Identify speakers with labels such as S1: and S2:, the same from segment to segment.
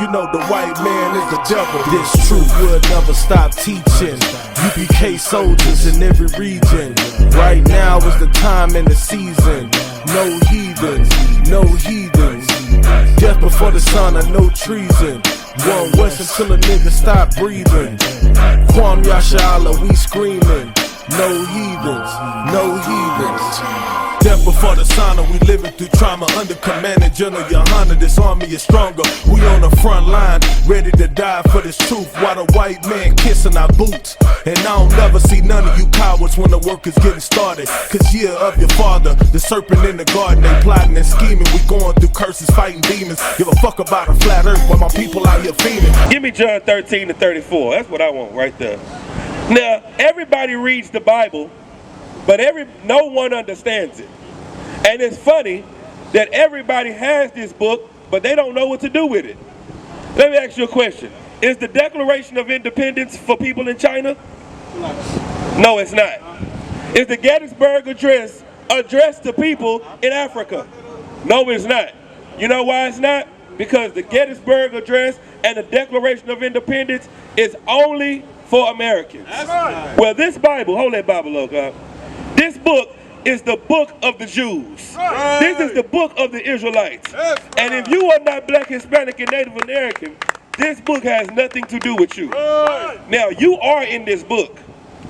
S1: You know the white man is the devil. This truth will never stop teaching. UPK soldiers in every region. Right now is the time and the season. No heathens, no heathens. Death before the sun and no treason. One West until a nigga stop breathing. Kwam Yashala, we screaming. No heathens, no heathens. Death before the sauna, we living through trauma. Under Commandment, General YAHANNA, this army is stronger. We on the front line, ready to die for this truth. While the white man kissing our boots. And I don't never see none of you cowards when the work is getting started. Cause year of your father, the serpent in the garden, they plotting and scheming. We going through curses, fighting demons. Give a fuck about a flat earth while my people out here fiending.
S2: Give me John 13-34, that's what I want right there. Now, everybody reads the Bible, but no one understands it. And it's funny that everybody has this book, but they don't know what to do with it. Let me ask you a question. Is the Declaration of Independence for people in China? No, it's not. Is the Gettysburg Address addressed to people in Africa? No, it's not. You know why it's not? Because the Gettysburg Address and the Declaration of Independence is only for Americans. Well, this Bible, hold that Bible up, God. This book is the book of the Jews. This is the book of the Israelites. And if you are not black, Hispanic, and Native American, this book has nothing to do with you. Now, you are in this book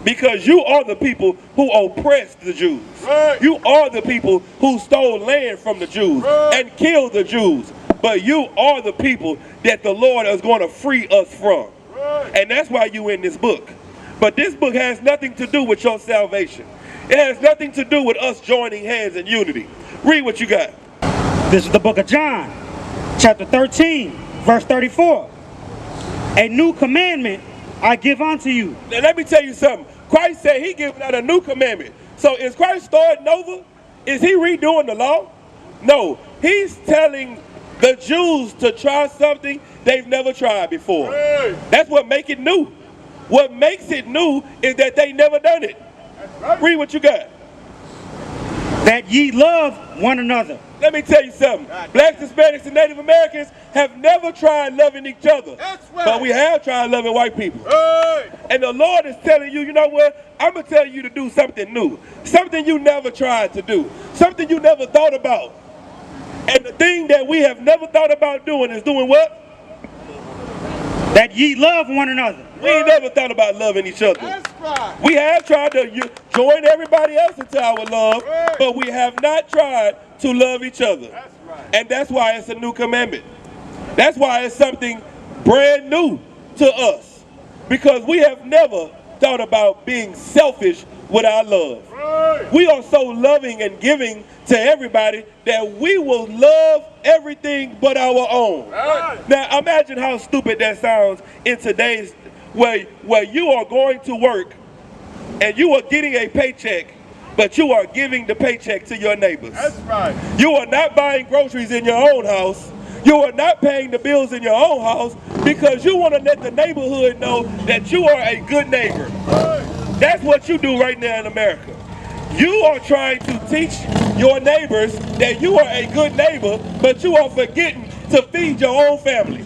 S2: because you are the people who oppressed the Jews. You are the people who stole land from the Jews and killed the Jews. But you are the people that the Lord is going to free us from. And that's why you in this book. But this book has nothing to do with your salvation. It has nothing to do with us joining hands in unity. Read what you got.
S3: This is the book of John, chapter 13, verse 34. A new commandment I give unto you.
S2: Now let me tell you something. Christ said he giving out a new commandment. So is Christ starting over? Is he redoing the law? No. He's telling the Jews to try something they've never tried before. That's what makes it new. What makes it new is that they never done it. Read what you got.
S3: That ye love one another.
S2: Let me tell you something. Blacks, Hispanics, and Native Americans have never tried loving each other. But we have tried loving white people. And the Lord is telling you, you know what? I'm going to tell you to do something new. Something you never tried to do. Something you never thought about. And the thing that we have never thought about doing is doing what?
S3: That ye love one another.
S2: We ain't never thought about loving each other.
S4: That's right.
S2: We have tried to join everybody else into our love, but we have not tried to love each other.
S4: That's right.
S2: And that's why it's a new commandment. That's why it's something brand new to us. Because we have never thought about being selfish with our love. We are so loving and giving to everybody that we will love everything but our own. Now imagine how stupid that sounds in today's where you are going to work and you are getting a paycheck, but you are giving the paycheck to your neighbors.
S4: That's right.
S2: You are not buying groceries in your own house. You are not paying the bills in your own house because you want to let the neighborhood know that you are a good neighbor. That's what you do right now in America. You are trying to teach your neighbors that you are a good neighbor, but you are forgetting to feed your own family.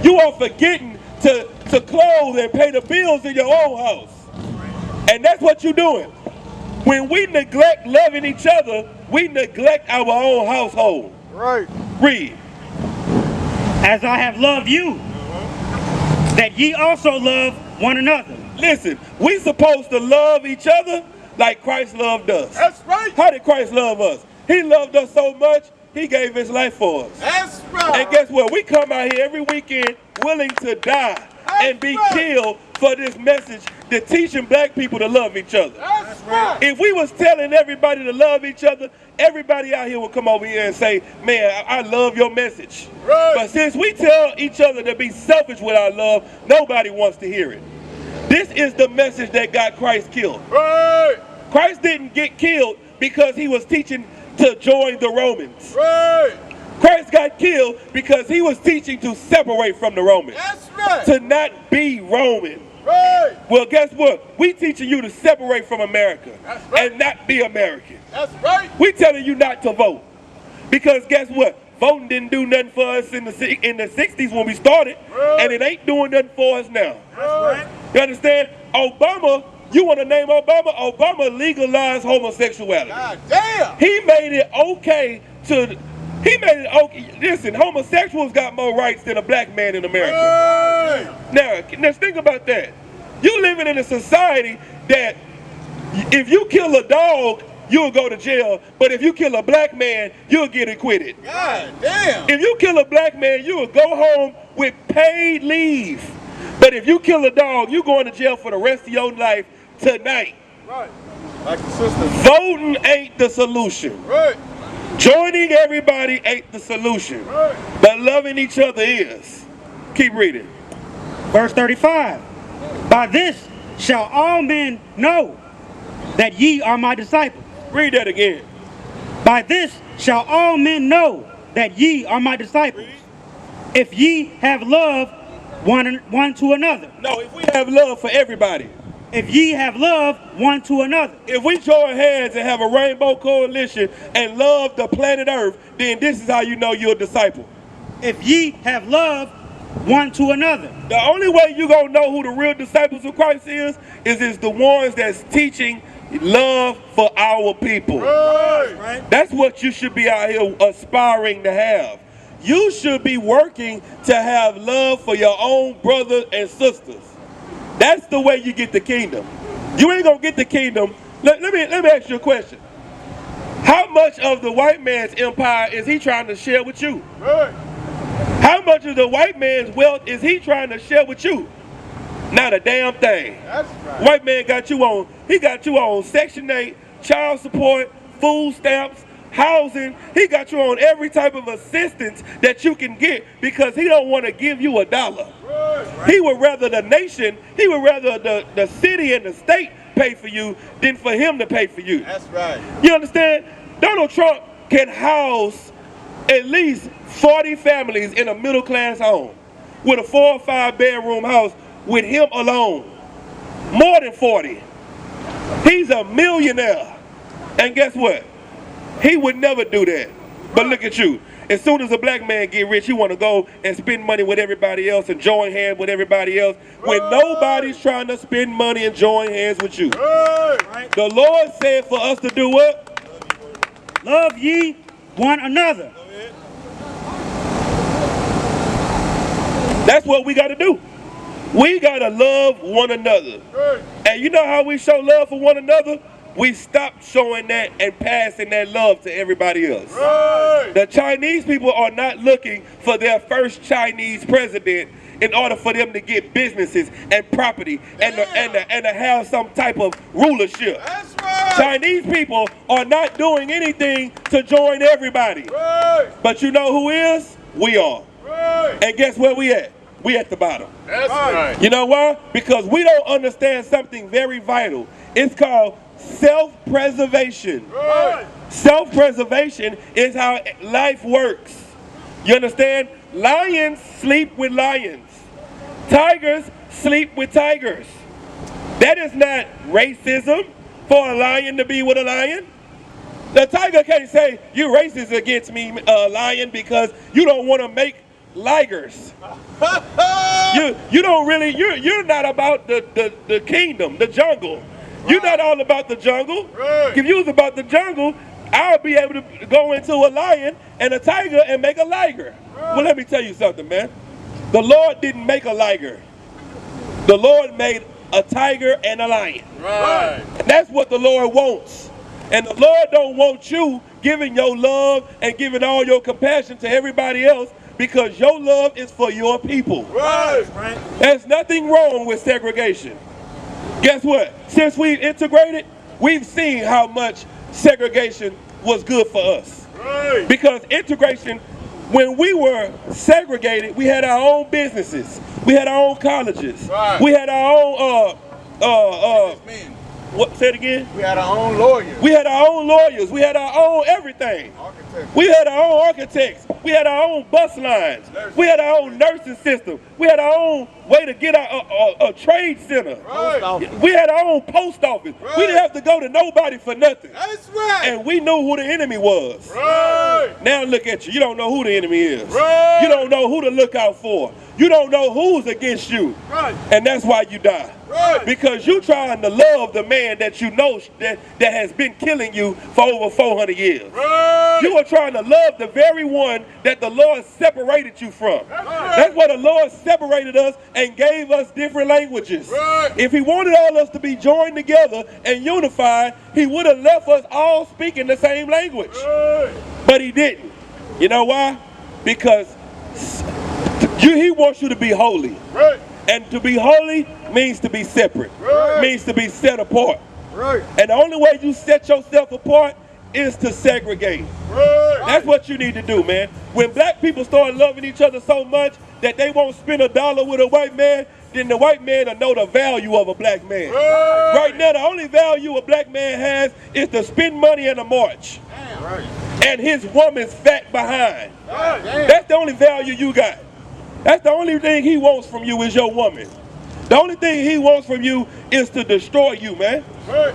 S2: You are forgetting to clothe and pay the bills in your own house. And that's what you're doing. When we neglect loving each other, we neglect our own household.
S4: Right.
S2: Read.
S3: As I have loved you, that ye also love one another.
S2: Listen, we supposed to love each other like Christ loved us.
S4: That's right.
S2: How did Christ love us? He loved us so much, he gave his life for us.
S4: That's right.
S2: And guess what? We come out here every weekend willing to die and be killed for this message to teaching black people to love each other.
S4: That's right.
S2: If we was telling everybody to love each other, everybody out here would come over here and say, man, I love your message.
S4: Right.
S2: But since we tell each other to be selfish with our love, nobody wants to hear it. This is the message that got Christ killed.
S4: Right.
S2: Christ didn't get killed because he was teaching to join the Romans.
S4: Right.
S2: Christ got killed because he was teaching to separate from the Romans.
S4: That's right.
S2: To not be Roman.
S4: Right.
S2: Well, guess what? We teaching you to separate from America.
S4: That's right.
S2: And not be American.
S4: That's right.
S2: We telling you not to vote. Because guess what? voting didn't do nothing for us in the 60s when we started, and it ain't doing nothing for us now. You understand? Obama, you want to name Obama? Obama legalized homosexuality.
S4: God damn!
S2: He made it okay to. He made it okay. Listen, homosexuals got more rights than a black man in America. Now, let's think about that. You living in a society that if you kill a dog, you'll go to jail. But if you kill a black man, you'll get acquitted.
S4: God damn!
S2: If you kill a black man, you'll go home with paid leave. But if you kill a dog, you're going to jail for the rest of your life tonight.
S4: Right. Like the sister.
S2: Voting ain't the solution.
S4: Right.
S2: Joining everybody ain't the solution.
S4: Right.
S2: But loving each other is. Keep reading.
S3: Verse 35. By this shall all men know that ye are my disciples.
S2: Read that again.
S3: By this shall all men know that ye are my disciples, if ye have love one to another.
S2: No, if we have love for everybody.
S3: If ye have love one to another.
S2: If we join hands and have a rainbow coalition and love the planet Earth, then this is how you know you're a disciple.
S3: If ye have love one to another.
S2: The only way you gonna know who the real disciples of Christ is the ones that's teaching love for our people.
S4: Right.
S2: That's what you should be out here aspiring to have. You should be working to have love for your own brothers and sisters. That's the way you get the kingdom. You ain't gonna get the kingdom. Let me ask you a question. How much of the white man's empire is he trying to share with you?
S4: Right.
S2: How much of the white man's wealth is he trying to share with you? Not a damn thing.
S4: That's right.
S2: White man got you on Section 8, child support, food stamps, housing. He got you on every type of assistance that you can get because he don't want to give you a dollar.
S4: Right.
S2: He would rather the nation, he would rather the city and the state pay for you than for him to pay for you.
S4: That's right.
S2: You understand? Donald Trump can house at least 40 families in a middle class home with a 4 or 5 bedroom house with him alone. More than 40. He's a millionaire. And guess what? He would never do that. But look at you. As soon as a black man get rich, you want to go and spend money with everybody else and join hands with everybody else when nobody's trying to spend money and join hands with you.
S4: Right.
S2: The Lord said for us to do what?
S3: Love ye one another.
S2: That's what we got to do. We got to love one another.
S4: Right.
S2: And you know how we show love for one another? We stop showing that and passing that love to everybody else.
S4: Right.
S2: The Chinese people are not looking for their first Chinese president in order for them to get businesses and property and to have some type of rulership.
S4: That's right.
S2: Chinese people are not doing anything to join everybody.
S4: Right.
S2: But you know who is? We are.
S4: Right.
S2: And guess where we at? We at the bottom.
S4: That's right.
S2: You know why? Because we don't understand something very vital. It's called self-preservation.
S4: Right.
S2: Self-preservation is how life works. You understand? Lions sleep with lions. Tigers sleep with tigers. That is not racism for a lion to be with a lion. The tiger can't say, you're racist against me, lion, because you don't want to make ligers. You don't really, you're not about the kingdom, the jungle. You're not all about the jungle.
S4: Right.
S2: If you was about the jungle, I'll be able to go into a lion and a tiger and make a liger. Right. Well, let me tell you something, man. The Lord didn't make a liger. The Lord made a tiger and a lion.
S4: Right.
S2: And that's what the Lord wants. And the Lord don't want you giving your love and giving all your compassion to everybody else because your love is for your people.
S4: Right.
S2: There's nothing wrong with segregation. Guess what? Since we've integrated, we've seen how much segregation was good for us.
S4: Right.
S2: Because integration, when we were segregated, we had our own businesses. We had our own colleges.
S4: Right.
S2: We had our own, what, say it again?
S4: We had our own lawyers.
S2: We had our own lawyers. We had our own everything.
S4: Architects.
S2: We had our own architects. We had our own bus lines. We had our own nursing system. We had our own way to get a trade center.
S4: Right.
S2: We had our own post office.
S4: Right.
S2: We didn't have to go to nobody for nothing.
S4: That's right.
S2: And we knew who the enemy was.
S4: Right.
S2: Now look at you. You don't know who the enemy is.
S4: Right.
S2: You don't know who to look out for. You don't know who's against you.
S4: Right.
S2: And that's why you die.
S4: Right.
S2: Because you trying to love the man that you know that has been killing you for over 400 years.
S4: Right.
S2: You are trying to love the very one that the Lord separated you from. That's why the Lord separated us and gave us different languages.
S4: Right.
S2: If he wanted all us to be joined together and unified, he would have left us all speaking the same language.
S4: Right.
S2: But he didn't. You know why? Because he wants you to be holy.
S4: Right.
S2: And to be holy means to be separate.
S4: Right.
S2: Means to be set apart.
S4: Right.
S2: And the only way you set yourself apart is to segregate.
S4: Right.
S2: That's what you need to do, man. When black people start loving each other so much that they won't spend $1 with a white man, then the white man will know the value of a black man.
S4: Right.
S2: Right now, the only value a black man has is to spend money in a march.
S4: Right.
S2: And his woman's fat behind.
S4: Right.
S2: That's the only value you got. That's the only thing he wants from you is your woman. The only thing he wants from you is to destroy you, man.
S4: Right.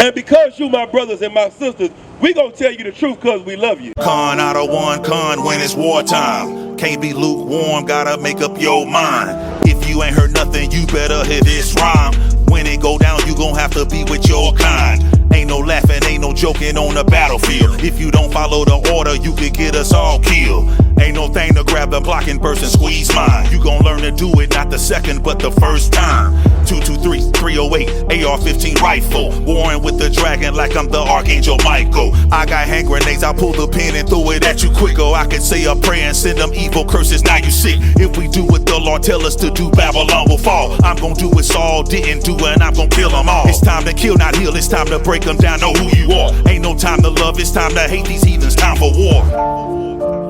S2: And because you my brothers and my sisters, we gonna tell you the truth because we love you.
S5: Con out of one con when it's wartime. Can't be lukewarm, gotta make up your mind. If you ain't heard nothing, you better hear this rhyme. When it go down, you gon' have to be with your kind. Ain't no laughing, ain't no joking on the battlefield. If you don't follow the order, you could get us all killed. Ain't no thing to grab the blocking burst and squeeze mine. You gon' learn to do it, not the second, but the first time. 223, 308, AR-15 rifle. Warring with the dragon like I'm the Archangel Michael. I got hand grenades, I pull the pin and throw it at you quicker. I can say a prayer and send them evil curses, now you sick. If we do what the Lord tell us to do, Babylon will fall. I'm gon' do what Saul didn't do and I'm gon' kill them all. It's time to kill, not heal, it's time to break them down, know who you are. Ain't no time to love, it's time to hate these heathens, time for war.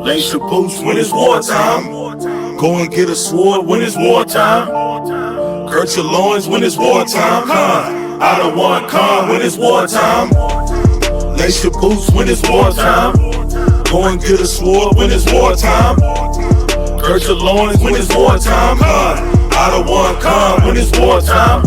S1: Lace your boots when it's wartime. Go and get a sword when it's wartime. Girt your loins when it's wartime. Con out of one con when it's wartime. Lace your boots when it's wartime. Go and get a sword when it's wartime. Girt your loins when it's wartime. Con out of one con when it's wartime.